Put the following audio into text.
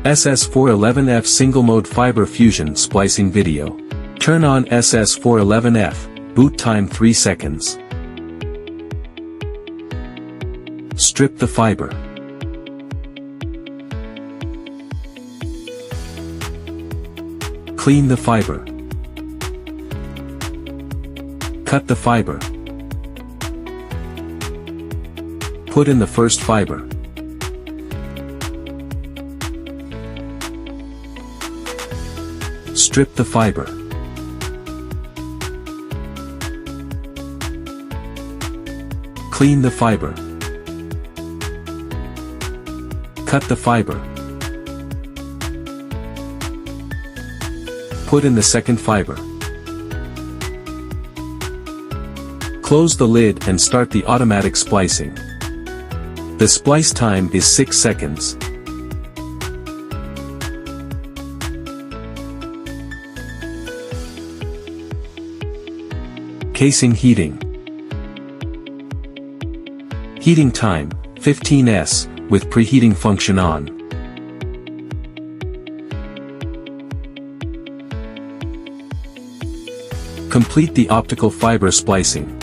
SS411F Single-Mode Fiber Fusion Splicing Video. Turn on SS411F, boot time 3 seconds. Strip the fiber. Clean the fiber. Cut the fiber. Put in the first fiber. Strip the fiber. Clean the fiber. Cut the fiber. Put in the second fiber. Close the lid and start the automatic splicing. The splice time is 6 seconds. Casing heating. Heating time, 15s, with preheating function on. Complete the optical fiber splicing.